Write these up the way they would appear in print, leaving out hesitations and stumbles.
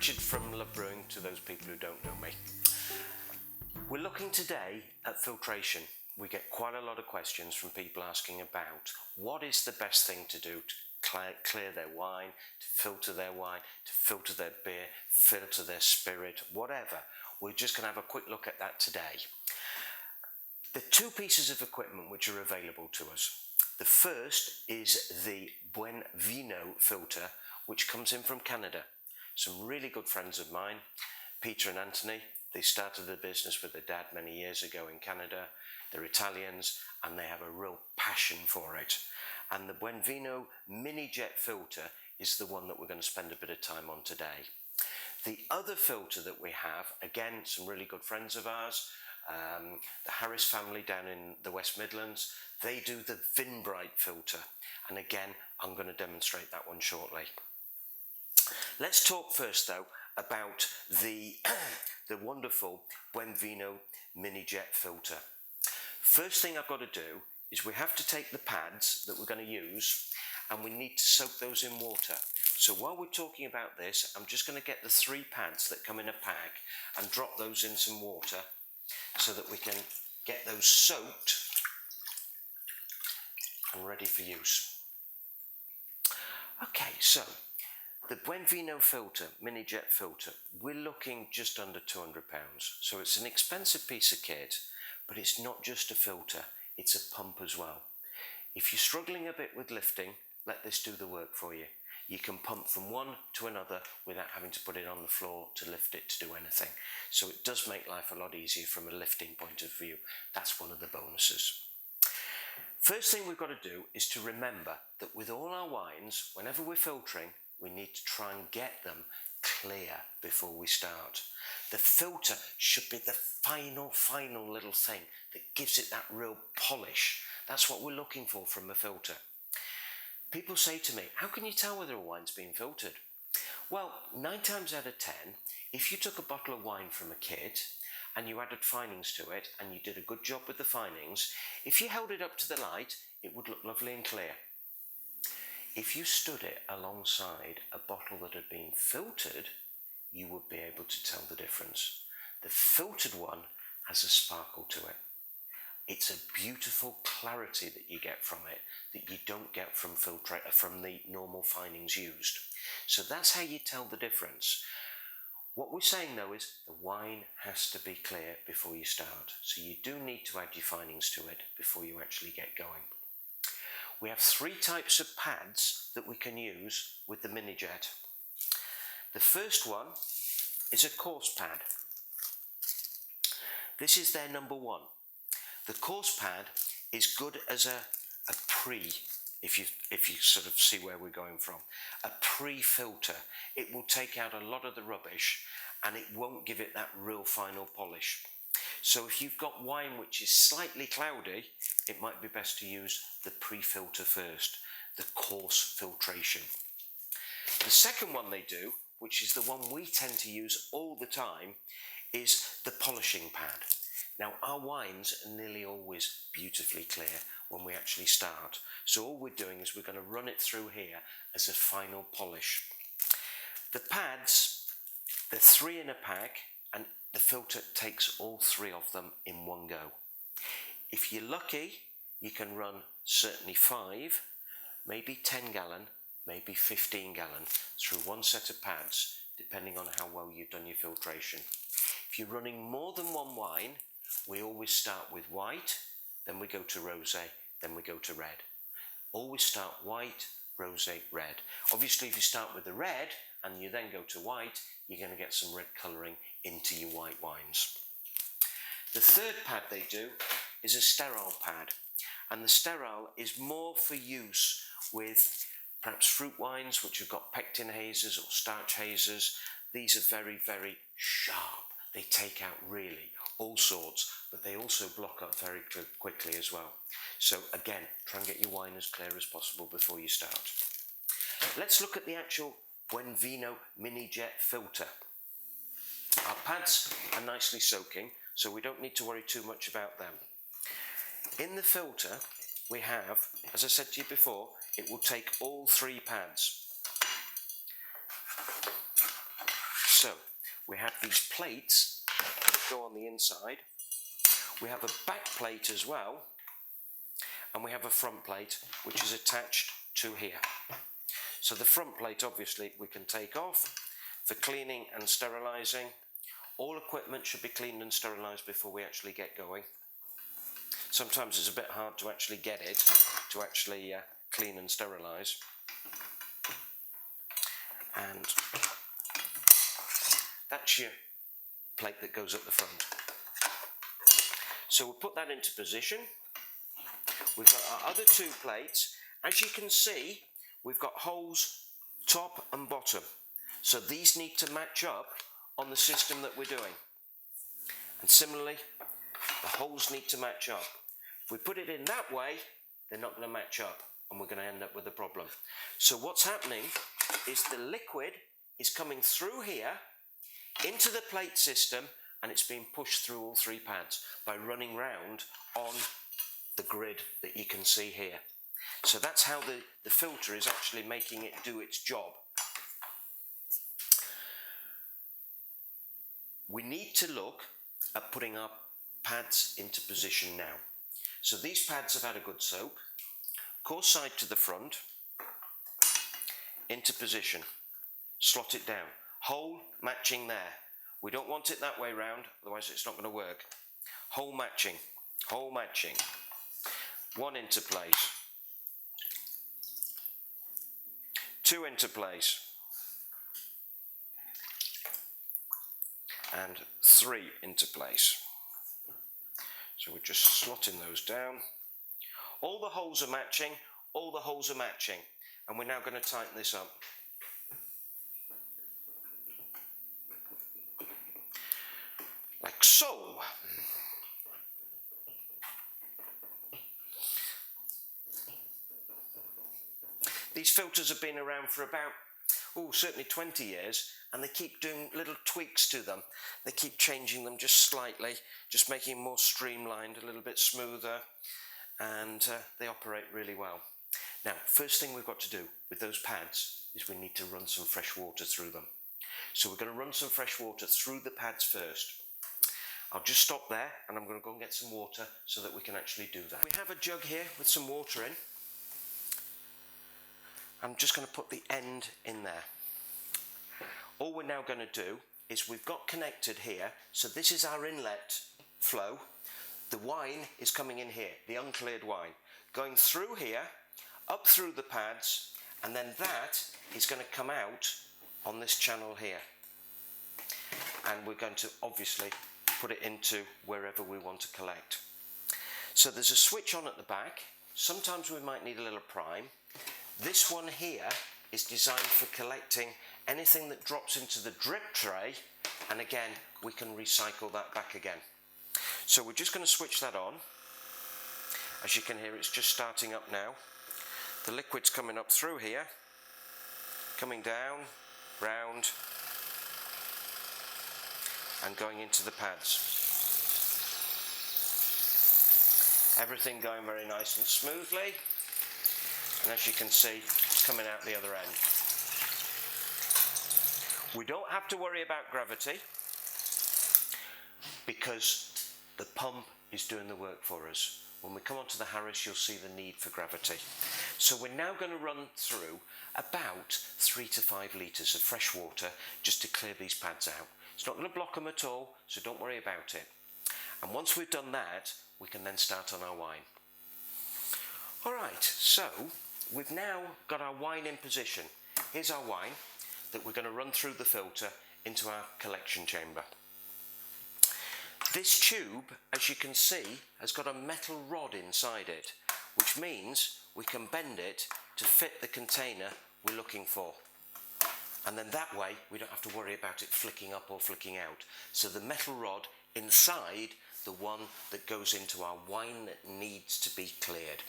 Richard from Love Brewing, to those people who don't know me. We're looking today at filtration. We get quite a lot of questions from people asking about what is the best thing to do to clear their wine, to filter their beer, filter their spirit, whatever. We're just going to have a quick look at that today. The two pieces of equipment which are available to us. The first is the Buen Vino filter, which comes in from Canada. Some really good friends of mine, Peter and Anthony, they started the business with their dad many years ago in Canada. They're Italians and they have a real passion for it. And the Buen Vino mini jet filter is the one that we're going to spend a bit of time on today. The other filter that we have, again, some really good friends of ours, the Harris family down in the West Midlands, they do the Vinbright filter. And again, I'm going to demonstrate that one shortly. Let's talk first though about the wonderful Buen Vino mini jet filter. First thing I've got to do is we have to take the pads that we're going to use and we need to soak those in water. So while we're talking about this, I'm just going to get the 3 pads that come in a pack and drop those in some water so that we can get those soaked and ready for use. Okay, so the Buen Vino filter, mini jet filter, we're looking just under £200. So it's an expensive piece of kit, but it's not just a filter, it's a pump as well. If you're struggling a bit with lifting, let this do the work for you. You can pump from one to another without having to put it on the floor to lift it to do anything. So it does make life a lot easier from a lifting point of view. That's one of the bonuses. First thing we've got to do is to remember that with all our wines, whenever we're filtering, we need to try and get them clear before we start. The filter should be the final little thing that gives it that real polish. That's what we're looking for from a filter. People say to me, how can you tell whether a wine's been filtered? Well, 9 times out of 10, if you took a bottle of wine from a kit and you added finings to it and you did a good job with the finings, if you held it up to the light, it would look lovely and clear. If you stood it alongside a bottle that had been filtered, you would be able to tell the difference. The filtered one has a sparkle to it. It's a beautiful clarity that you get from it that you don't get from the normal finings used. So that's how you tell the difference. What we're saying though is the wine has to be clear before you start. So you do need to add your finings to it before you actually get going. We have 3 types of pads that we can use with the mini jet. The first one is a coarse pad. This is their number 1. The coarse pad is good as a if you sort of see where we're going from, a pre-filter. It will take out a lot of the rubbish and it won't give it that real final polish. So if you've got wine which is slightly cloudy, it might be best to use the pre-filter first, the coarse filtration. The second one they do, which is the one we tend to use all the time, is the polishing pad. Now our wines are nearly always beautifully clear when we actually start. So all we're doing is we're going to run it through here as a final polish. The pads, they're 3 in a pack, and the filter takes all 3 of them in one go. If you're lucky, you can run certainly 5, maybe 10 gallon, maybe 15 gallon through one set of pads, depending on how well you've done your filtration. If you're running more than one wine, we always start with white, then we go to rosé, then we go to red. Always start white, rosé, red. Obviously, if you start with the red and you then go to white, you're going to get some red colouring into your white wines. The third pad they do is a sterile pad, and the sterile is more for use with perhaps fruit wines which have got pectin hazes or starch hazes. These are very, very sharp. They take out really all sorts, but they also block up very quickly as well. So again, try and get your wine as clear as possible before you start. Let's look at the actual Buen Vino mini jet filter. Our pads are nicely soaking, so we don't need to worry too much about them. In the filter, we have, as I said to you before, it will take all 3 pads. So we have these plates that go on the inside. We have a back plate as well, and we have a front plate which is attached to here. So the front plate obviously we can take off for cleaning and sterilising. All equipment should be cleaned and sterilised before we actually get going. Sometimes it's a bit hard to actually get it to actually clean and sterilise. And that's your plate that goes up the front. So we'll put that into position. We've got our other two plates. As you can see, we've got holes top and bottom. So these need to match up on the system that we're doing. And similarly, the holes need to match up. If we put it in that way, they're not going to match up and we're going to end up with a problem. So what's happening is the liquid is coming through here into the plate system, and it's being pushed through all three pads by running round on the grid that you can see here. So that's how the filter is actually making it do its job. We need to look at putting our pads into position now. So these pads have had a good soak. Coarse side to the front, into position, slot it down. Hole matching there. We don't want it that way round, otherwise it's not going to work. Hole matching, hole matching. One into place. Two into place. And three into place. So we're just slotting those down. All the holes are matching, all the holes are matching. And we're now going to tighten this up. Like so. These filters have been around for about, certainly 20 years, and they keep doing little tweaks to them. They keep changing them just slightly, just making them more streamlined, a little bit smoother, and they operate really well. Now, first thing we've got to do with those pads is we need to run some fresh water through them. So we're going to run some fresh water through the pads first. I'll just stop there and I'm going to go and get some water so that we can actually do that. We have a jug here with some water in. I'm just going to put the end in there. All we're now going to do is we've got connected here, so this is our inlet flow. The wine is coming in here, the uncleared wine, going through here, up through the pads, and then that is going to come out on this channel here. And we're going to obviously put it into wherever we want to collect. So there's a switch on at the back. Sometimes we might need a little prime. This one here is designed for collecting anything that drops into the drip tray, and again we can recycle that back again. So we're just going to switch that on. As you can hear, it's just starting up now. The liquid's coming up through here, coming down, round, and going into the pads. Everything going very nice and smoothly, and as you can see, it's coming out the other end. We don't have to worry about gravity because the pump is doing the work for us. When we come onto the Harris, you'll see the need for gravity. So we're now going to run through about 3 to 5 litres of fresh water just to clear these pads out. It's not going to block them at all, so don't worry about it. And once we've done that, we can then start on our wine. Alright, so we've now got our wine in position. Here's our wine that we're going to run through the filter into our collection chamber. This tube, as you can see, has got a metal rod inside it, which means we can bend it to fit the container we're looking for. And then that way we don't have to worry about it flicking up or flicking out. So the metal rod inside the one that goes into our wine that needs to be cleared.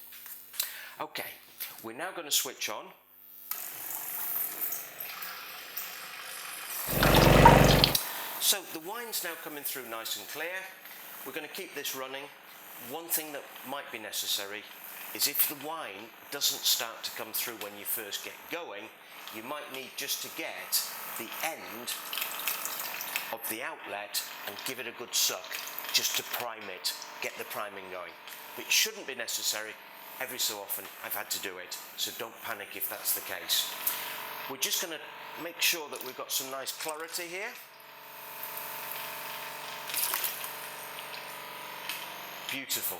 Okay, we're now going to switch on. So the wine's now coming through nice and clear. We're going to keep this running. One thing that might be necessary is if the wine doesn't start to come through when you first get going, you might need just to get the end of the outlet and give it a good suck just to prime it, get the priming going. But it shouldn't be necessary. Every so often I've had to do it, so don't panic if that's the case. We're just going to make sure that we've got some nice clarity here. Beautiful.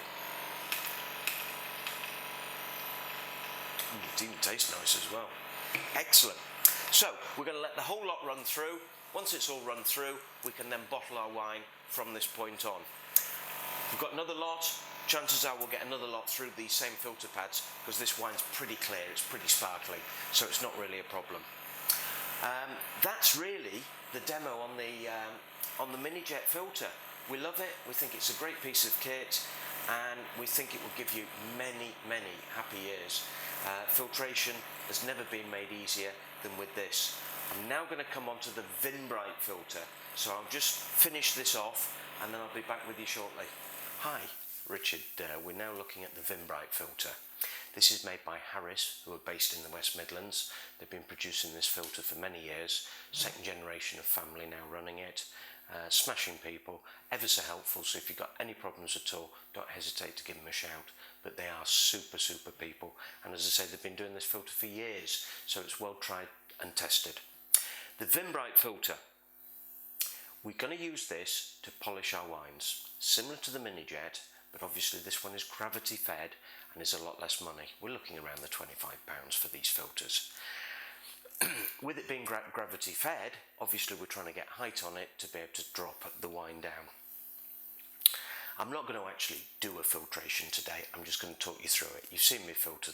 It even tastes nice as well. Excellent. So we're going to let the whole lot run through. Once it's all run through, we can then bottle our wine from this point on. We've got another lot. Chances are we'll get another lot through these same filter pads because this wine's pretty clear, it's pretty sparkling, so it's not really a problem. That's really the demo on the mini jet filter. We love it, we think it's a great piece of kit, and we think it will give you many, many happy years. Filtration has never been made easier than with this. I'm now going to come on to the Vinbright filter, so I'll just finish this off and then I'll be back with you shortly. Hi, Richard. We're now looking at the Vinbright filter. This is made by Harris, who are based in the West Midlands. They've been producing this filter for many years. Second generation of family now running it. Smashing people, ever so helpful, so if you've got any problems at all, don't hesitate to give them a shout. But they are super, super people, and as I say, they've been doing this filter for years, so it's well tried and tested. The Vinbright filter, we're going to use this to polish our wines, similar to the Mini Jet, but obviously this one is gravity fed and is a lot less money. We're looking around the £25 for these filters. With it being gravity fed, obviously we're trying to get height on it to be able to drop the wine down. I'm not going to actually do a filtration today, I'm just going to talk you through it. You've seen me filter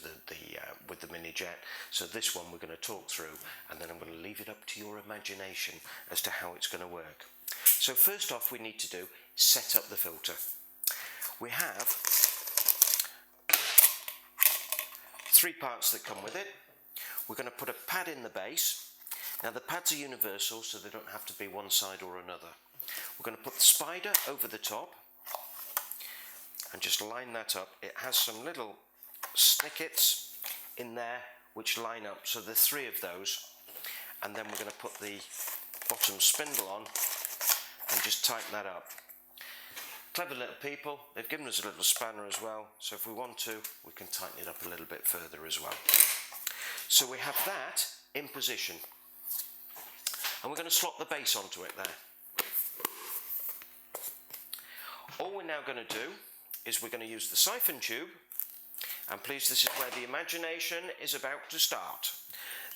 with the Mini Jet, so this one we're going to talk through, and then I'm going to leave it up to your imagination as to how it's going to work. So first off, we need to do set up the filter. We have 3 parts that come with it. We're going to put a pad in the base. Now the pads are universal, so they don't have to be one side or another. We're going to put the spider over the top and just line that up. It has some little snickets in there which line up, so there's 3 of those, and then we're going to put the bottom spindle on and just tighten that up. Clever little people, they've given us a little spanner as well, so if we want to, we can tighten it up a little bit further as well. So we have that in position, and we're going to slot the base onto it there. All we're now going to do is we're going to use the siphon tube, and please, this is where the imagination is about to start.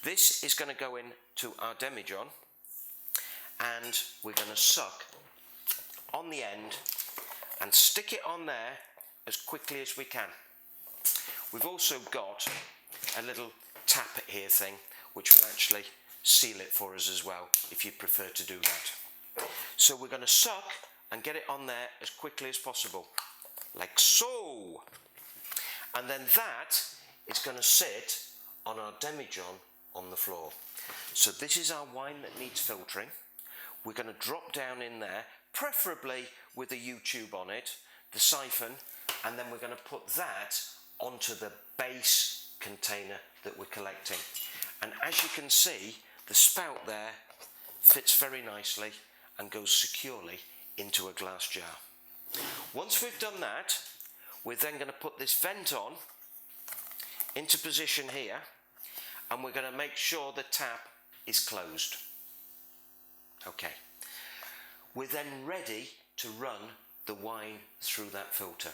This is going to go into our demijohn, and we're going to suck on the end and stick it on there as quickly as we can. We've also got a little tap it here thing which will actually seal it for us as well if you prefer to do that. So we're going to suck and get it on there as quickly as possible, like so, and then that is going to sit on our demijohn on the floor. So this is our wine that needs filtering. We're going to drop down in there, preferably with a U-tube on it, the siphon, and then we're going to put that onto the base container that we're collecting. And as you can see, the spout there fits very nicely and goes securely into a glass jar. Once we've done that, we're then going to put this vent on into position here, and we're going to make sure the tap is closed. Okay. We're then ready to run the wine through that filter,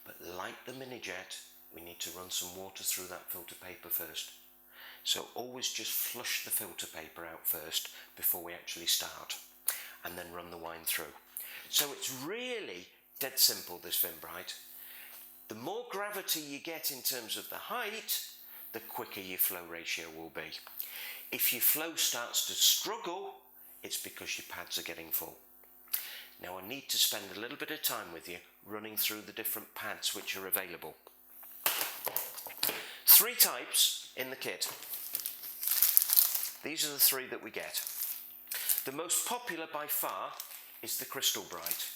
but like the Mini Jet, we need to run some water through that filter paper first. So always just flush the filter paper out first before we actually start, and then run the wine through. So it's really dead simple, this Vinbright. The more gravity you get in terms of the height, the quicker your flow ratio will be. If your flow starts to struggle, it's because your pads are getting full. Now I need to spend a little bit of time with you running through the different pads which are available. 3 types in the kit. These are the 3 that we get. The most popular by far is the Crystal Bright.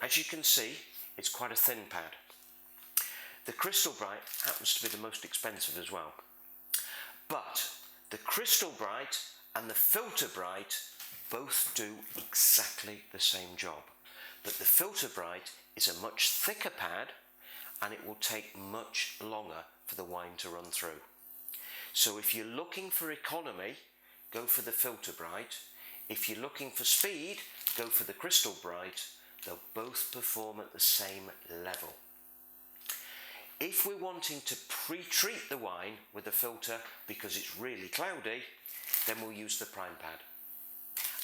As you can see, it's quite a thin pad. The Crystal Bright happens to be the most expensive as well. But the Crystal Bright and the Filter Bright both do exactly the same job, but the Filter Bright is a much thicker pad and it will take much longer for the wine to run through. So if you're looking for economy, go for the Filter Bright. If you're looking for speed, go for the Crystal Bright. They'll both perform at the same level. If we're wanting to pre-treat the wine with a filter because it's really cloudy, then we'll use the prime pad.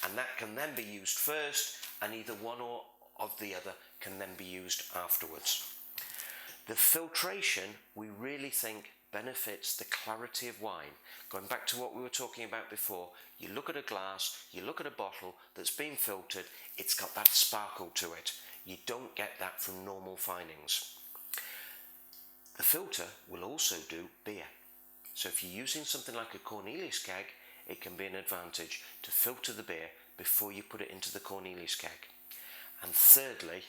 And that can then be used first, and either one or of the other can then be used afterwards. The filtration, we really think, benefits the clarity of wine. Going back to what we were talking about before, you look at a glass, you look at a bottle that's been filtered, it's got that sparkle to it. You don't get that from normal finings. The filter will also do beer. So if you're using something like a Cornelius keg, it can be an advantage to filter the beer before you put it into the Cornelius keg. And thirdly,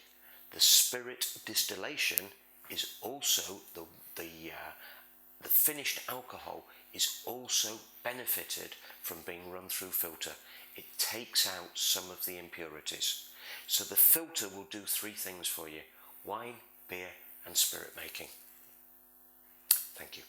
the spirit distillation is also the finished alcohol is also benefited from being run through filter. It takes out some of the impurities. So the filter will do three things for you: wine, beer and spirit making. Thank you.